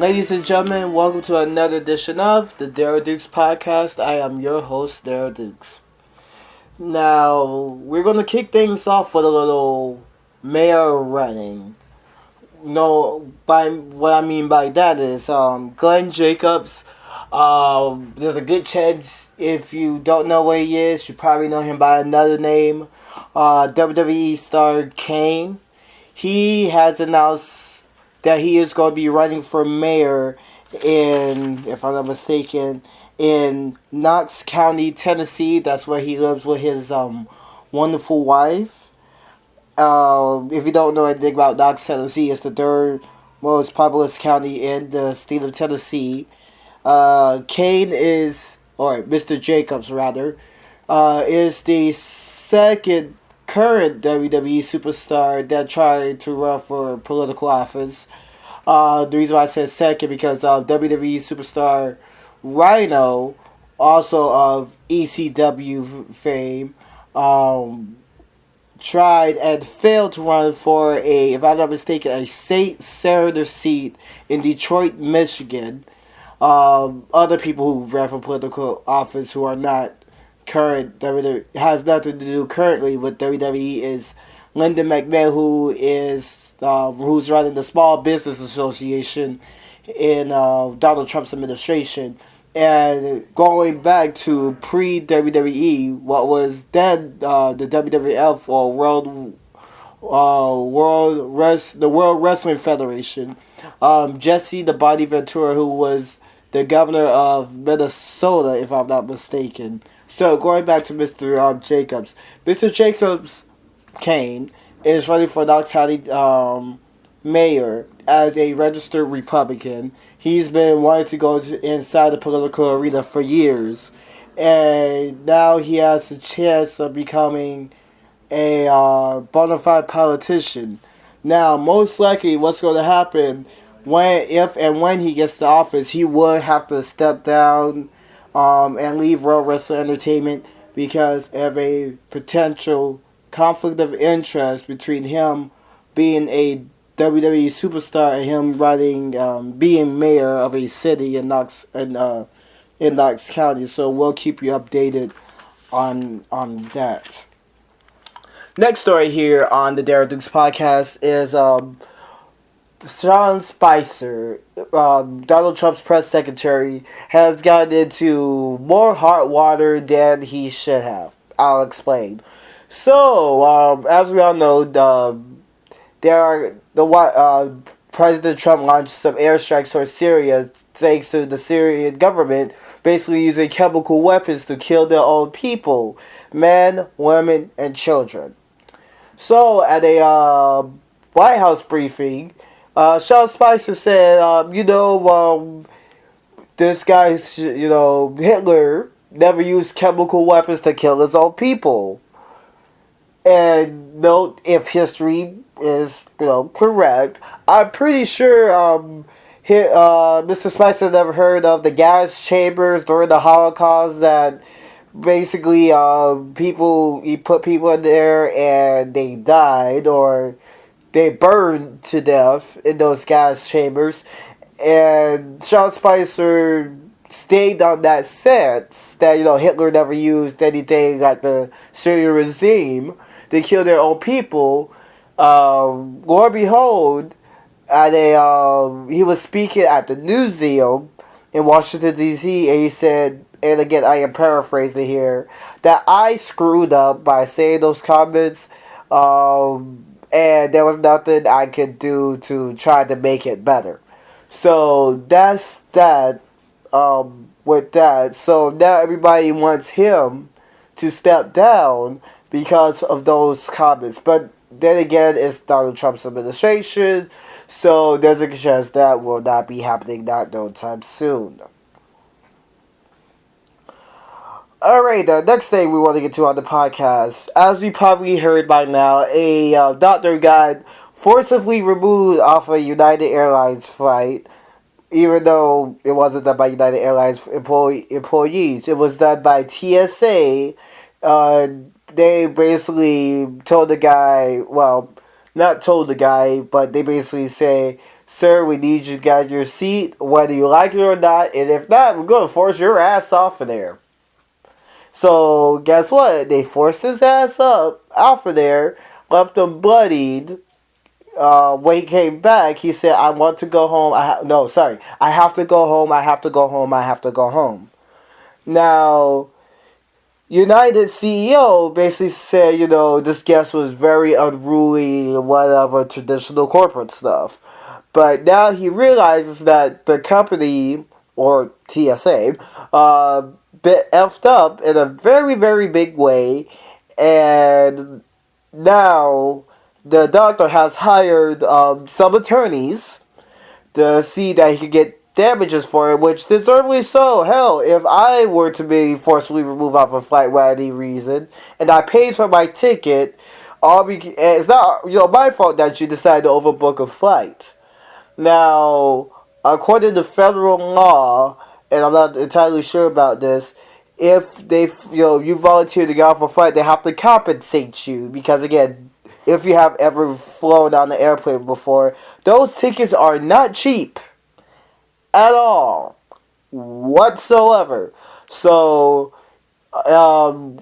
Ladies and gentlemen, welcome to another edition of the Darrell Dukes Podcast. I am your host, Darrell Dukes. Now, we're going to kick things off with a little mayor running. By what I mean by that is Glenn Jacobs. There's a good chance if you don't know what he is, you probably know him by another name. WWE star Kane. He has announced that he is going to be running for mayor in, if I'm not mistaken, in Knox County, Tennessee. That's where he lives with his wonderful wife. If you don't know anything about Knox, Tennessee, it's the third most populous county in the state of Tennessee. Kane is, or Mr. Jacobs rather, is the second current WWE superstar that tried to run for political office. The reason why I said second because WWE superstar Rhino, also of ECW fame, tried and failed to run for if I'm not mistaken, a state senator seat in Detroit, Michigan. Other people who ran for political office who are not current WWE has nothing to do currently with WWE is Linda McMahon, who's running the Small Business Association in Donald Trump's administration, and going back to pre-WWE, what was then the WWF or the World Wrestling Federation. Jesse the Body Ventura, who was the governor of Minnesota, if I'm not mistaken. So, going back to Mr. Jacobs. Mr. Jacobs Kane is running for Knox County mayor as a registered Republican. He's been wanting to go inside the political arena for years. And now he has a chance of becoming a bona fide politician. Now, most likely what's going to happen if and when he gets to office, he would have to step down and leave World Wrestling Entertainment because of a potential conflict of interest between him being a WWE superstar and him being mayor of a city in Knox County. So we'll keep you updated on that. Next story here on the Darrell Dukes Podcast is Sean Spicer, Donald Trump's press secretary, has gotten into more hot water than he should have. I'll explain. So, as we all know, President Trump launched some airstrikes towards Syria thanks to the Syrian government basically using chemical weapons to kill their own people, men, women, and children. So, at a White House briefing, Sean Spicer said, this guy, Hitler never used chemical weapons to kill his own people. And note, if history is, correct, I'm pretty sure Mr. Spicer never heard of the gas chambers during the Holocaust that basically he put people in there and they died or they burned to death in those gas chambers. And Sean Spicer stayed on that sense that, Hitler never used anything like the Syrian regime to kill their own people. Lo and behold, he was speaking at the Newseum in Washington, D.C., and he said, and again, I am paraphrasing here, that I screwed up by saying those comments, and there was nothing I could do to try to make it better. So that's that with that. So now everybody wants him to step down because of those comments. But then again, it's Donald Trump's administration, so there's a chance that will not be happening no time soon. Alright, the next thing we want to get to on the podcast, as you probably heard by now, a doctor got forcibly removed off a United Airlines flight, even though it wasn't done by United Airlines employees. It was done by TSA. They basically told the guy, well, not told the guy, but they basically say sir, we need you to get your seat, whether you like it or not, and if not, we're going to force your ass off of there. So, guess what? They forced his ass up off of there, left him bloodied. When he came back, he said, I want to go home. I have to go home. I have to go home. I have to go home. Now, United CEO basically said, this guest was very unruly, whatever, traditional corporate stuff. But now he realizes that the company, or TSA, bit effed up in a very, very big way. And now the doctor has hired some attorneys to see that he could get damages for it, which deservedly so. Hell, if I were to be forcibly removed off a flight without any reason, and I paid for my ticket, it's not my fault that you decided to overbook a flight. Now, according to federal law, and I'm not entirely sure about this, if you volunteer to get off a flight, they have to compensate you because, again, if you have ever flown on the airplane before, those tickets are not cheap at all, whatsoever. So,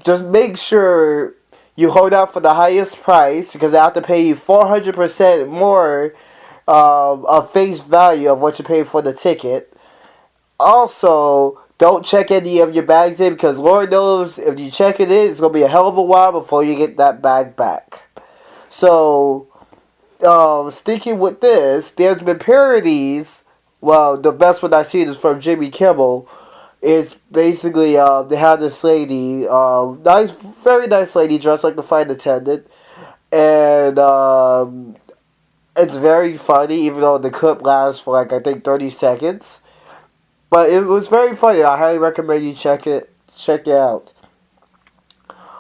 just make sure you hold out for the highest price because they have to pay you 400% more of face value of what you paid for the ticket. Also, don't check any of your bags in because Lord knows if you check it in, it's going to be a hell of a while before you get that bag back. So, sticking with this, there's been parodies. Well, the best one I've seen is from Jimmy Kimmel. It's basically, they had this lady, very nice lady, dressed like the flight attendant. And, it's very funny, even though the clip lasts for, I think 30 seconds. But it was very funny. I highly recommend you check it out.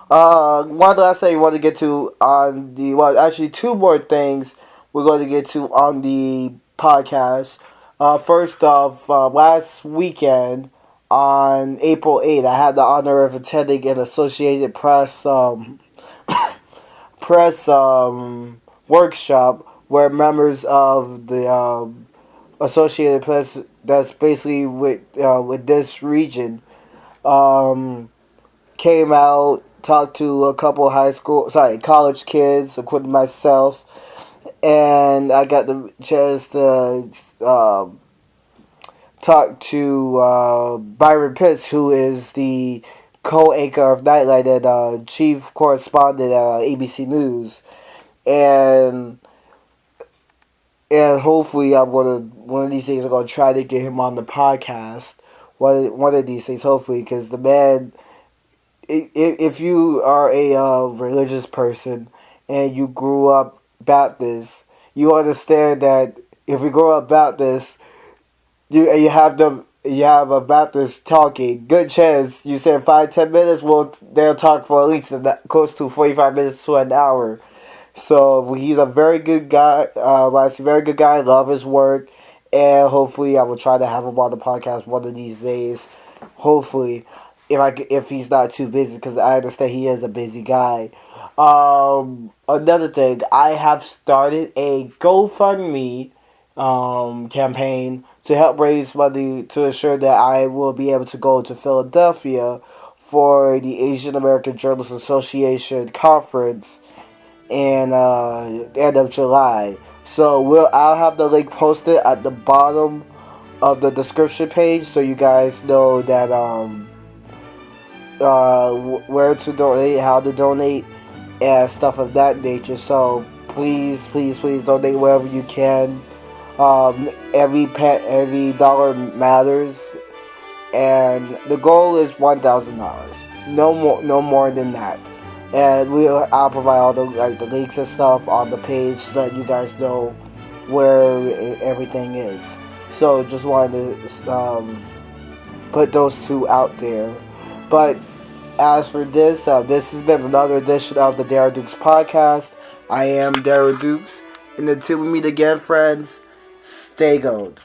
One last thing I want to get to on two more things we're going to get to on the podcast. First off, last weekend on April 8th, I had the honor of attending an Associated Press workshop where members of the Associated Press, that's basically with this region, came out, talked to a couple college kids, including myself, and I got the chance to talk to Byron Pitts, who is the co-anchor of Nightlight and chief correspondent at ABC News, and hopefully one of these days I'm gonna try to get him on the podcast. One of these days, hopefully, because the man, if you are a religious person and you grew up Baptist, you understand that if you grow up Baptist, you have a Baptist talking, good chance you said 5-10 minutes, they'll talk for at least close to 45 minutes to an hour. So he's a very good guy. Love his work, and hopefully I will try to have him on the podcast one of these days. Hopefully, if he's not too busy, because I understand he is a busy guy. Another thing, I have started a GoFundMe campaign to help raise money to ensure that I will be able to go to Philadelphia for the Asian American Journalists Association conference in end of July. So I'll have the link posted at the bottom of the description page so you guys know that where to donate, how to donate, and stuff of that nature. So please donate wherever you can. Every dollar matters, and the goal is $1,000. No more than that. And I'll provide all the links and stuff on the page so that you guys know where everything is. So just wanted to put those two out there. But as for this has been another edition of the Darrell Dukes Podcast. I am Darrell Dukes, and until we meet again, friends, stay gold.